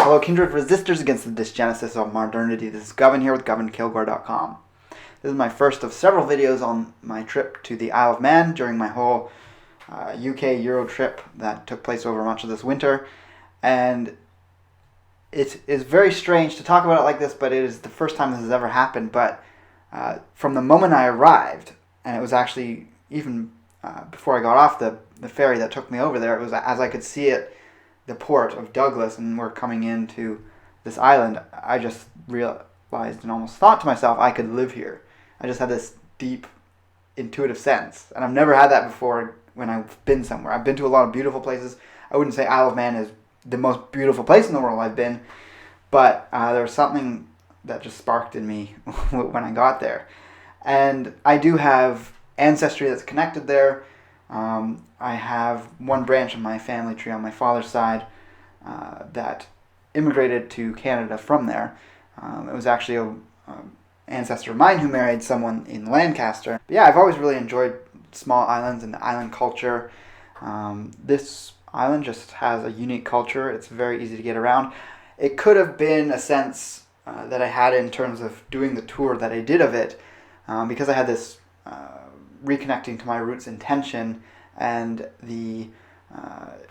Hello, kindred resistors against the dysgenesis of modernity. This is Govan here with GovanKilgour.com. This is my first of several videos on my trip to the Isle of Man during my whole UK Euro trip that took place over much of this winter. And it is very strange to talk about it like this, but it is the first time this has ever happened. But from the moment I arrived, and it was actually even before I got off the ferry that took me over there, it was as I could see it, the port of Douglas, and we're coming into this island, I just realized and almost thought to myself, I could live here. I just had this deep intuitive sense, and I've never had that before when I've been somewhere. I've been to a lot of beautiful places. I wouldn't say Isle of Man is the most beautiful place in the world I've been, but there was something that just sparked in me when I got there. And I do have ancestry that's connected there. I have one branch of my family tree on my father's side that immigrated to Canada from there. It was actually an ancestor of mine who married someone in Lancaster. But yeah, I've always really enjoyed small islands and island culture. This island just has a unique culture. It's very easy to get around. It could have been a sense that I had in terms of doing the tour that I did of it, because I had this reconnecting to my roots intention and the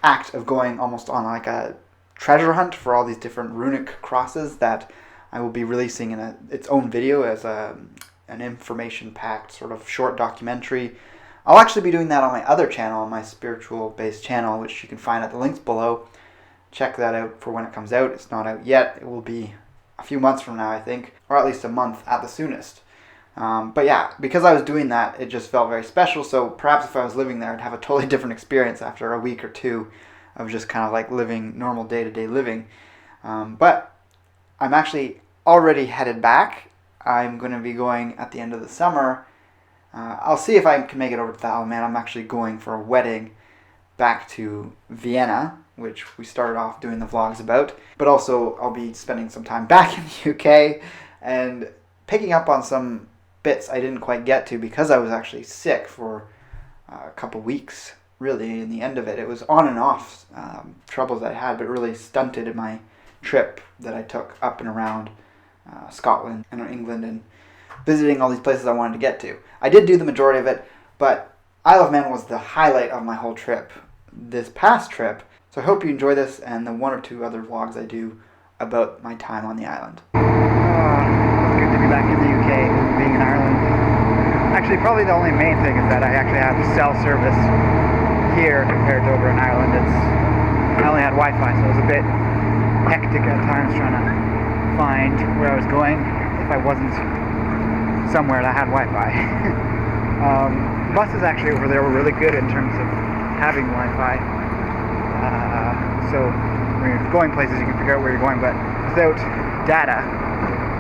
act of going almost on like a treasure hunt for all these different runic crosses that I will be releasing in its own video as an information-packed sort of short documentary. I'll actually be doing that on my other channel, on my spiritual-based channel, which you can find at the links below. Check that out for when it comes out. It's not out yet. It will be a few months from now, I think, or at least a month at the soonest. But yeah, because I was doing that, it just felt very special. So perhaps if I was living there, I'd have a totally different experience after a week or two of just kind of like living normal day-to-day living. But I'm actually already headed back. I'm going to be going at the end of the summer. I'll see if I can make it over to the Isle of Man. I'm actually going for a wedding back to Vienna, which we started off doing the vlogs about. But also I'll be spending some time back in the UK and picking up on some bits I didn't quite get to because I was actually sick for a couple weeks, really, in the end of it. It was on and off troubles that I had, but it really stunted my trip that I took up and around Scotland and England and visiting all these places I wanted to get to. I did do the majority of it, but Isle of Man was the highlight of my whole trip, this past trip. So I hope you enjoy this and the one or two other vlogs I do about my time on the island. It's good to be back in the UK, being in Ireland. Actually, probably the only main thing is that I actually have cell service here compared to over in Ireland. I only had Wi-Fi, so it was a bit hectic at times trying to find where I was going if I wasn't somewhere that had Wi-Fi. Buses actually over there were really good in terms of having Wi-Fi. So when you're going places, you can figure out where you're going, but without data,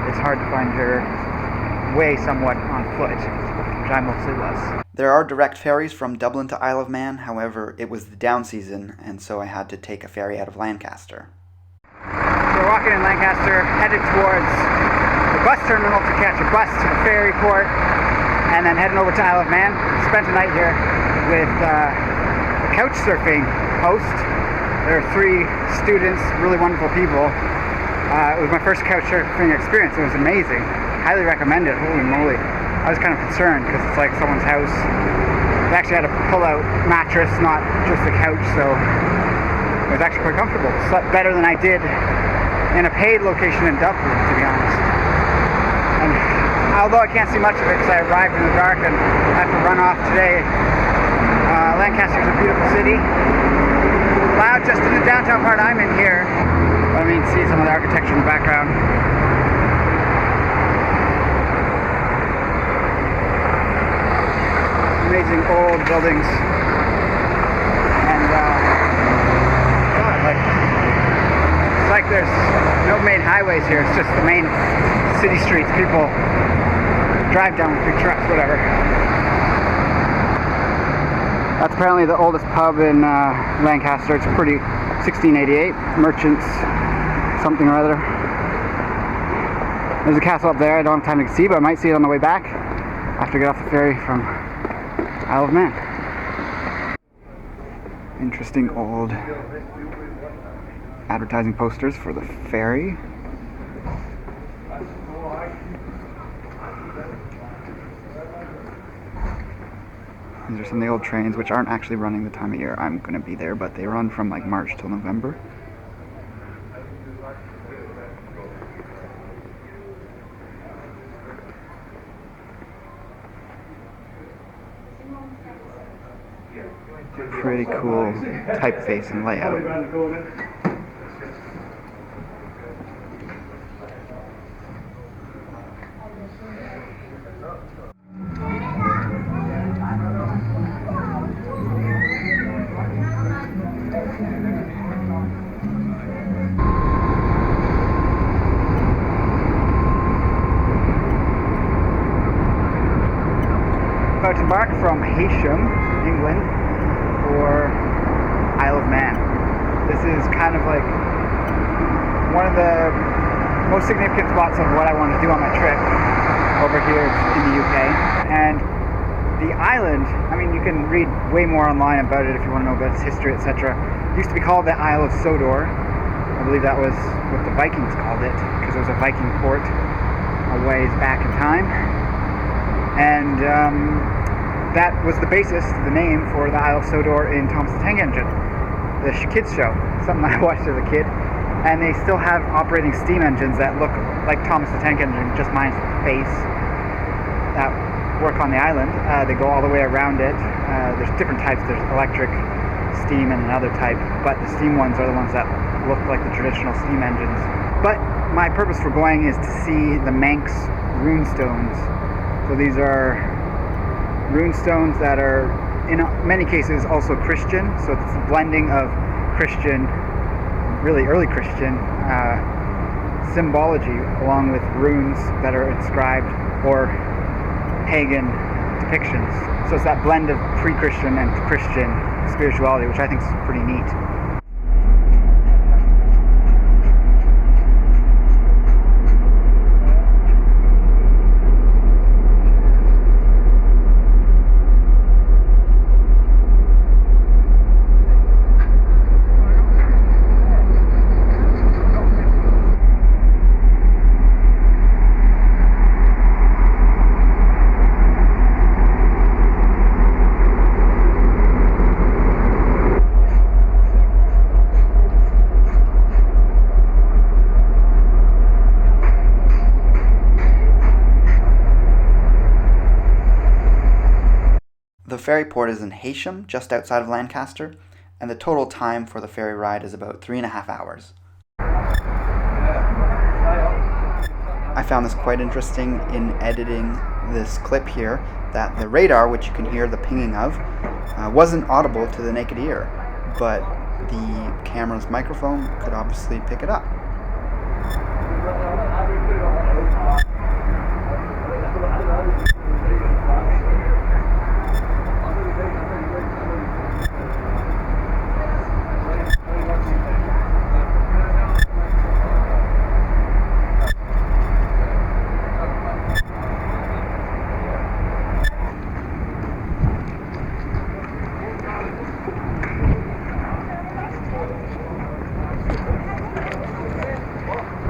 it's hard to find your way somewhat on foot, which I mostly was. There are direct ferries from Dublin to Isle of Man. However, it was the down season, and so I had to take a ferry out of Lancaster. So we're walking in Lancaster, headed towards the bus terminal to catch a bus to the ferry port, and then heading over to Isle of Man. Spent a night here with a couch surfing host. There are 3 students, really wonderful people. It was my first couch surfing experience. It was amazing. Highly recommend it. Holy moly. I was kind of concerned because it's like someone's house. They actually had a pull-out mattress, not just a couch, so it was actually quite comfortable. Slept better than I did in a paid location in Dublin, to be honest. And although I can't see much of it because I arrived in the dark and I have to run off today, Lancaster's a beautiful city. Loud just in the downtown part I'm in here. I mean, see some of the architecture in the background. Amazing old buildings. And God, it's like there's no main highways here. It's just the main city streets. People drive down with big trucks, whatever. That's apparently the oldest pub in Lancaster. It's pretty 1688. Merchants something or other. There's a castle up there. I don't have time to see, but I might see it on the way back after I get off the ferry from Isle of Man. Interesting old advertising posters for the ferry. These are some of the old trains, which aren't actually running the time of year I'm going to be there, but they run from like March till November. Pretty cool typeface and layout. About to embark from Heysham, England, for Isle of Man. This is kind of like one of the most significant spots of what I want to do on my trip over here in the UK. And the island, I mean, you can read way more online about it if you want to know about its history, etc. It used to be called the Isle of Sodor. I believe that was what the Vikings called it, because it was a Viking port a ways back in time. And that was the basis, the name for the Isle of Sodor in Thomas the Tank Engine, the kids show, something I watched as a kid. And they still have operating steam engines that look like Thomas the Tank Engine, just minus the face, that work on the island. They go all the way around it. There's different types. There's electric, steam, and another type, but the steam ones are the ones that look like the traditional steam engines. But my purpose for going is to see the Manx runestones. So these are runestones that are, in many cases, also Christian. So it's a blending of Christian, really early Christian symbology, along with runes that are inscribed, or pagan depictions. So it's that blend of pre-Christian and Christian spirituality, which I think is pretty neat. The ferry port is in Heysham, just outside of Lancaster, and the total time for the ferry ride is about 3.5 hours. I found this quite interesting in editing this clip here, that the radar, which you can hear the pinging of, wasn't audible to the naked ear, but the camera's microphone could obviously pick it up.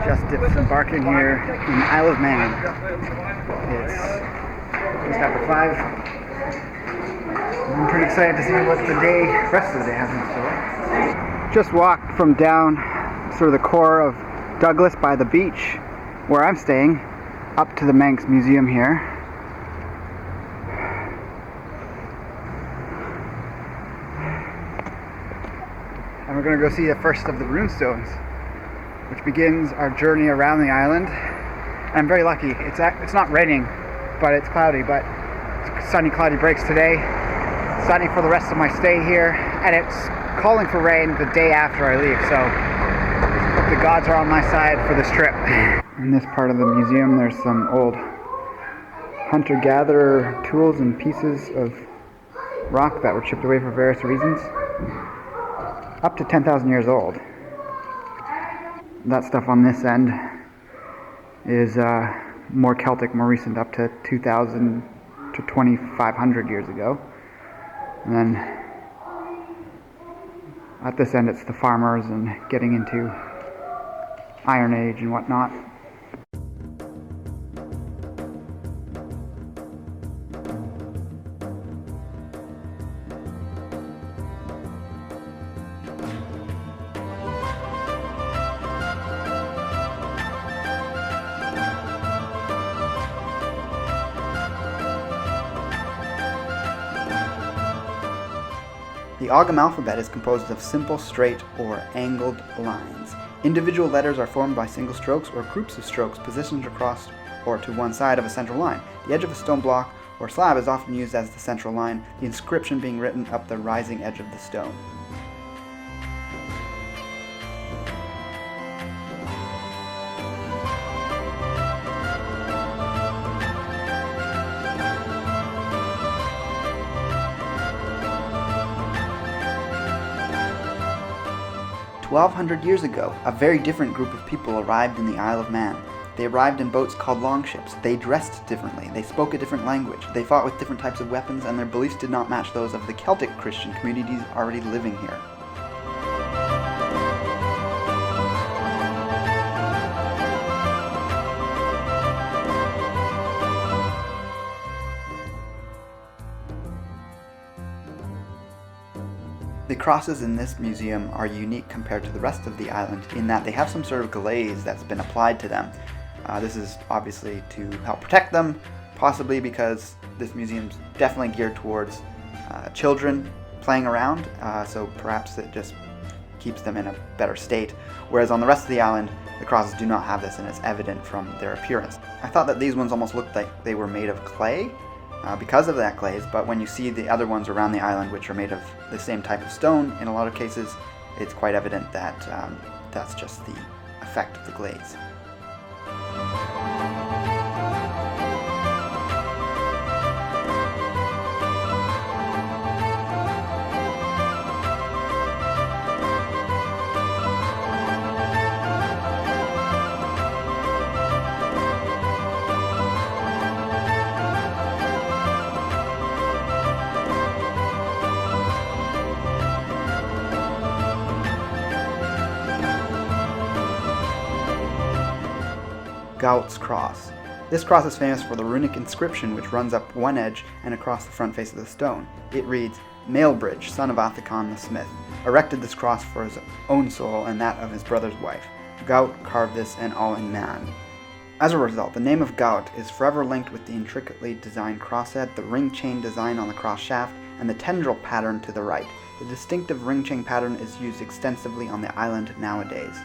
Just disembarking here in Isle of Man. It's just after 5. I'm pretty excited to see what the rest of the day has in store. Just walked from down sort of the core of Douglas by the beach, where I'm staying, up to the Manx Museum here. And we're going to go see the first of the runestones, which begins our journey around the island. And I'm very lucky. It's not raining, but it's cloudy. But sunny, cloudy breaks today. Sunny for the rest of my stay here, and it's calling for rain the day after I leave. So the gods are on my side for this trip. In this part of the museum, there's some old hunter-gatherer tools and pieces of rock that were chipped away for various reasons. Up to 10,000 years old. That stuff on this end is more Celtic, more recent, up to 2,000 to 2,500 years ago. And then At this end, it's the farmers and getting into Iron Age and whatnot. The Ogham alphabet is composed of simple, straight, or angled lines. Individual letters are formed by single strokes or groups of strokes positioned across or to one side of a central line. The edge of a stone block or slab is often used as the central line, the inscription being written up the rising edge of the stone. "1,200 years ago, a very different group of people arrived in the Isle of Man. They arrived in boats called longships. They dressed differently. They spoke a different language. They fought with different types of weapons, and their beliefs did not match those of the Celtic Christian communities already living here." The crosses in this museum are unique compared to the rest of the island in that they have some sort of glaze that's been applied to them. This is obviously to help protect them, possibly because this museum's definitely geared towards children playing around, so perhaps it just keeps them in a better state, whereas on the rest of the island, the crosses do not have this and it's evident from their appearance. I thought that these ones almost looked like they were made of clay, because of that glaze, but when you see the other ones around the island which are made of the same type of stone, in a lot of cases it's quite evident that that's just the effect of the glaze. Gaut's cross. This cross is famous for the runic inscription which runs up one edge and across the front face of the stone. It reads, "Mailbridge, son of Athacon the smith, erected this cross for his own soul and that of his brother's wife. Gaut carved this and all in Man." As a result, the name of Gaut is forever linked with the intricately designed crosshead, the ring chain design on the cross shaft, and the tendril pattern to the right. The distinctive ring chain pattern is used extensively on the island nowadays.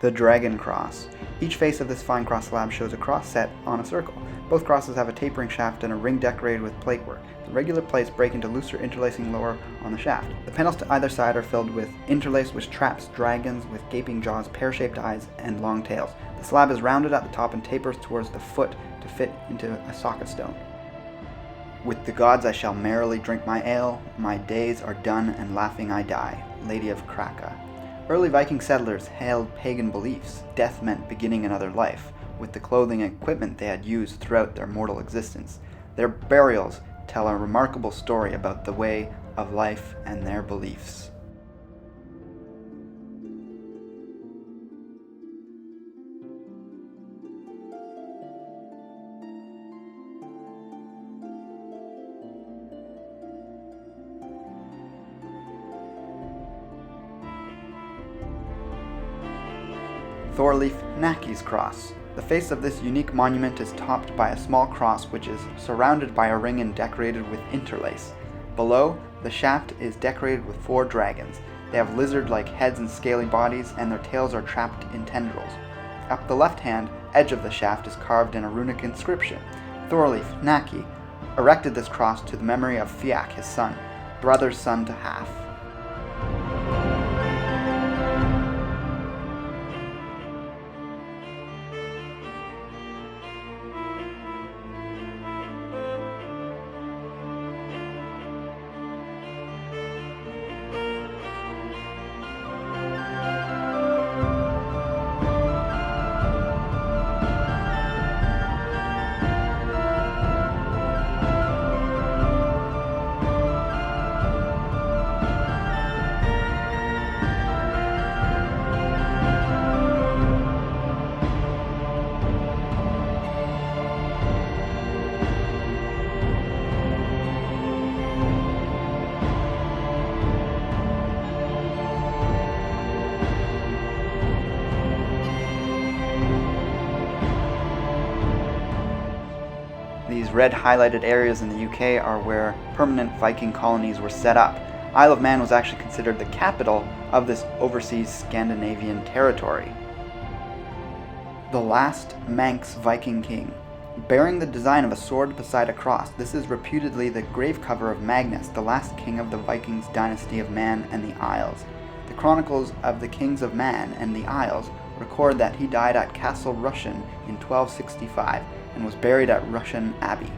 The Dragon Cross. Each face of this fine cross slab shows a cross set on a circle. Both crosses have a tapering shaft and a ring decorated with platework. The regular plates break into looser interlacing lower on the shaft. The panels to either side are filled with interlace which traps dragons with gaping jaws, pear-shaped eyes, and long tails. The slab is rounded at the top and tapers towards the foot to fit into a socket stone. "With the gods I shall merrily drink my ale, my days are done and laughing I die." Lady of Kraka. Early Viking settlers held pagan beliefs. Death meant beginning another life, with the clothing and equipment they had used throughout their mortal existence. Their burials tell a remarkable story about the way of life and their beliefs. Thorleif Naki's Cross. The face of this unique monument is topped by a small cross which is surrounded by a ring and decorated with interlace. Below, the shaft is decorated with 4 dragons. They have lizard-like heads and scaly bodies, and their tails are trapped in tendrils. Up the left-hand edge of the shaft is carved in a runic inscription. Thorleif Naki erected this cross to the memory of Fiach, his son, brother's son to half. red highlighted areas in the UK are where permanent Viking colonies were set up. Isle of Man was actually considered the capital of this overseas Scandinavian territory. The last Manx Viking king. Bearing the design of a sword beside a cross, this is reputedly the grave cover of Magnus, the last king of the Vikings dynasty of Man and the Isles. The chronicles of the kings of Man and the Isles record that he died at Castle Rushen in 1265 and was buried at Rushen Abbey.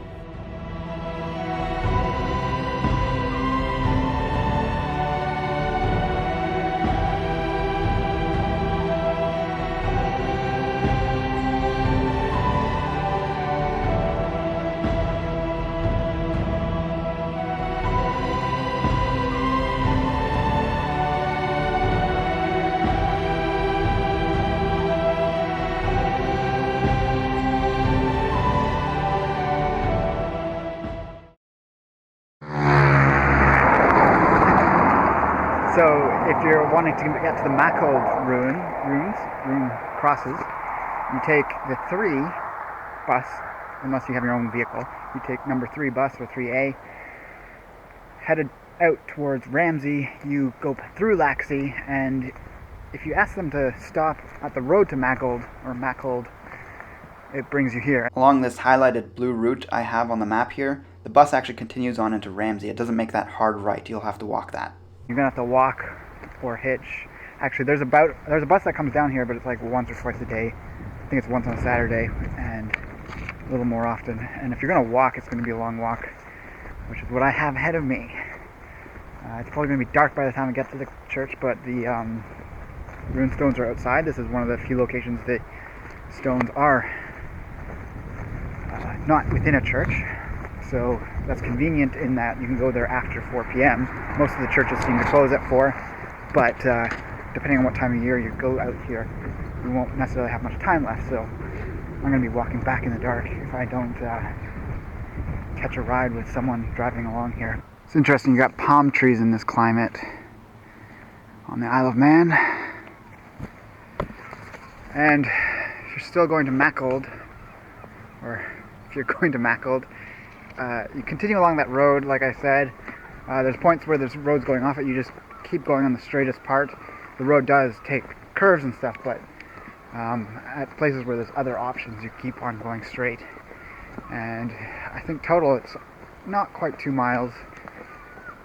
So if you're wanting to get to the Machold rune crosses, you take the 3 bus, unless you have your own vehicle. You take number 3 bus or 3A, headed out towards Ramsey. You go through Laxey, and if you ask them to stop at the road to Machold, it brings you here. Along this highlighted blue route I have on the map here, the bus actually continues on into Ramsey. It doesn't make that hard right. You'll have to walk that. You're gonna have to walk or hitch. Actually, there's a bus that comes down here, but it's like once or twice a day. I think it's once on Saturday and a little more often. And if you're gonna walk, it's gonna be a long walk, which is what I have ahead of me. It's probably gonna be dark by the time I get to the church, but the rune stones are outside. This is one of the few locations that stones are not within a church. So that's convenient in that you can go there after 4 p.m. Most of the churches seem to close at 4, but depending on what time of year you go out here, you won't necessarily have much time left. So I'm going to be walking back in the dark if I don't catch a ride with someone driving along here. It's interesting, you got palm trees in this climate on the Isle of Man. And if you're still going to Machold, or if you're going to Machold, you continue along that road, like I said. There's points where there's roads going off it. You just keep going on the straightest part. The road does take curves and stuff, but at places where there's other options, you keep on going straight. And I think total it's not quite 2 miles,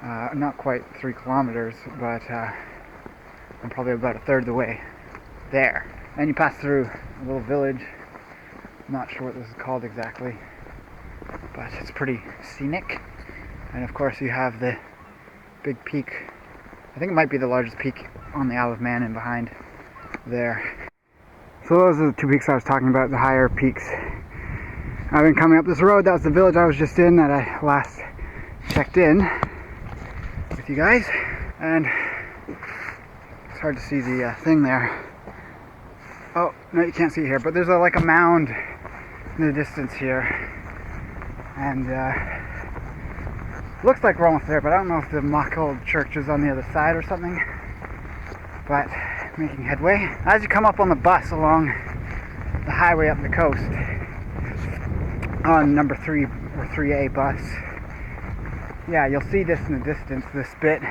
not quite 3 kilometers, but I'm probably about a third of the way there. And you pass through a little village. I'm not sure what this is called exactly, but it's pretty scenic. And of course you have the big peak. I think it might be the largest peak on the Isle of Man and behind there. So those are the 2 peaks I was talking about, the higher peaks. I've been coming up this road. That was the village I was just in that I last checked in with you guys. And it's hard to see the thing there. Oh, no, you can't see it here, but there's like a mound in the distance here. And looks like we're almost there, but I don't know if the Machold church is on the other side or something. But making headway. As you come up on the bus along the highway up the coast, on number 3 or 3A bus, yeah, you'll see this in the distance, this bit,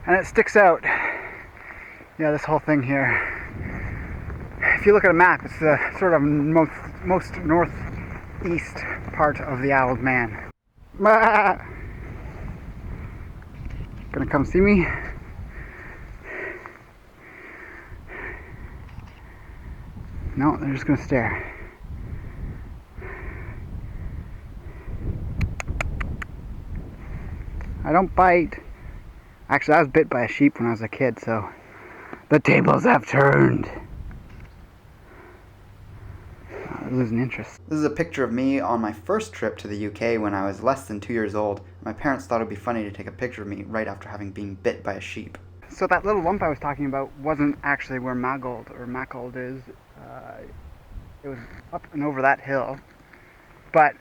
and it sticks out. Yeah, this whole thing here. If you look at a map, it's the sort of most northeast part of the Isle of Man. Gonna come see me? No, they're just gonna stare. I don't bite. Actually, I was bit by a sheep when I was a kid, so the tables have turned. Losing interest. This is a picture of me on my first trip to the UK when I was less than 2 years old. My parents thought it'd be funny to take a picture of me right after having been bit by a sheep. So that little lump I was talking about wasn't actually where Machold is. It was up and over that hill, but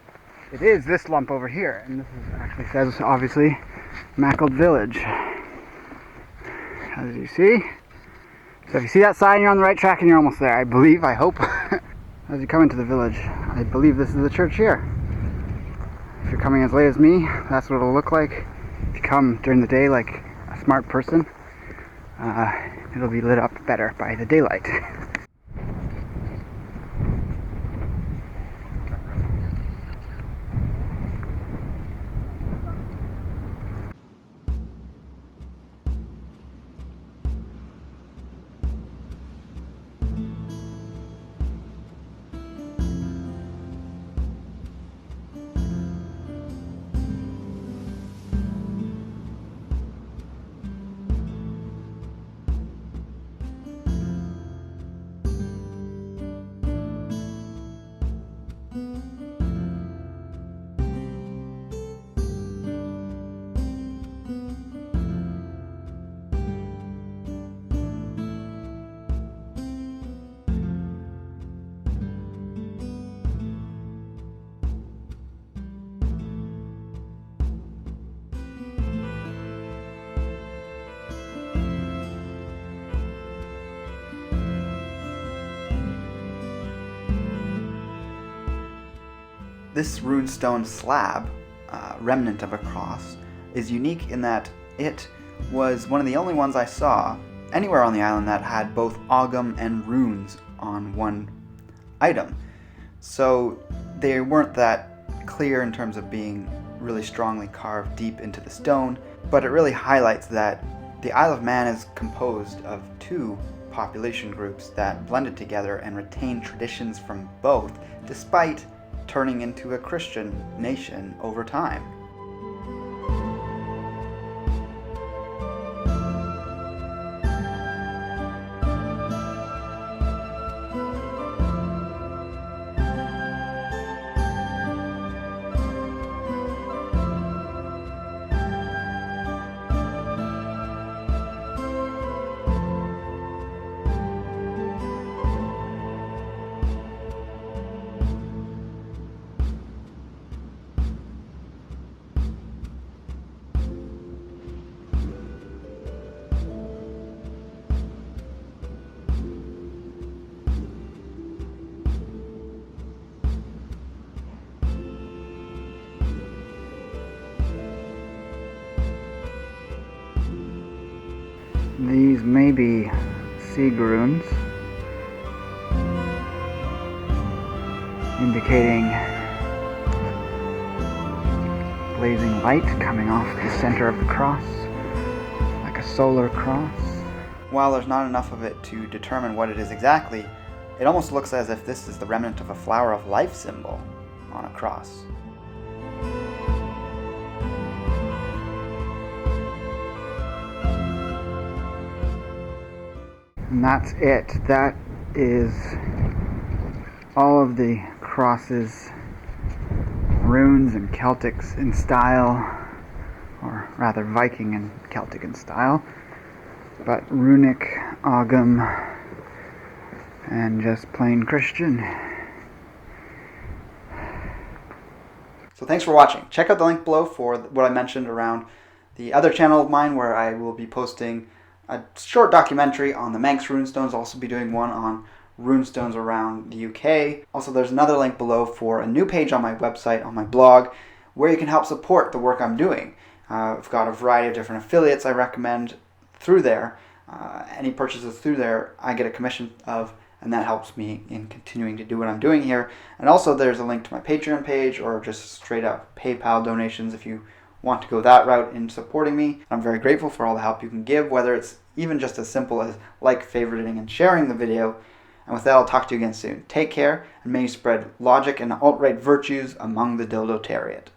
it is this lump over here, and this is actually says obviously Machold Village, as you see. So if you see that sign, you're on the right track and you're almost there. I believe, I hope. As you come into the village, I believe this is the church here. If you're coming as late as me, that's what it'll look like. If you come during the day like a smart person, it'll be lit up better by the daylight. This runestone slab, remnant of a cross, is unique in that it was one of the only ones I saw anywhere on the island that had both ogham and runes on one item. So they weren't that clear in terms of being really strongly carved deep into the stone, but it really highlights that the Isle of Man is composed of two population groups that blended together and retained traditions from both, despite turning into a Christian nation over time. These may be siege runes, indicating blazing light coming off the center of the cross, like a solar cross. While there's not enough of it to determine what it is exactly, it almost looks as if this is the remnant of a flower of life symbol on a cross. And that's it. That is all of the crosses, runes and Celtics in style, or rather Viking and Celtic in style, but runic, ogham, and just plain Christian. So thanks for watching. Check out the link below for what I mentioned around the other channel of mine where I will be posting a short documentary on the Manx runestones. I'll also be doing one on runestones around the UK. Also, there's another link below for a new page on my website, on my blog, where you can help support the work I'm doing. I've got a variety of different affiliates I recommend through there. Any purchases through there, I get a commission of, and that helps me in continuing to do what I'm doing here. And also, there's a link to my Patreon page, or just straight up PayPal donations if you want to go that route in supporting me. I'm very grateful for all the help you can give, whether it's even just as simple as like, favoriting, and sharing the video. And with that, I'll talk to you again soon. Take care, and may you spread logic and alt-right virtues among the Dildotariat.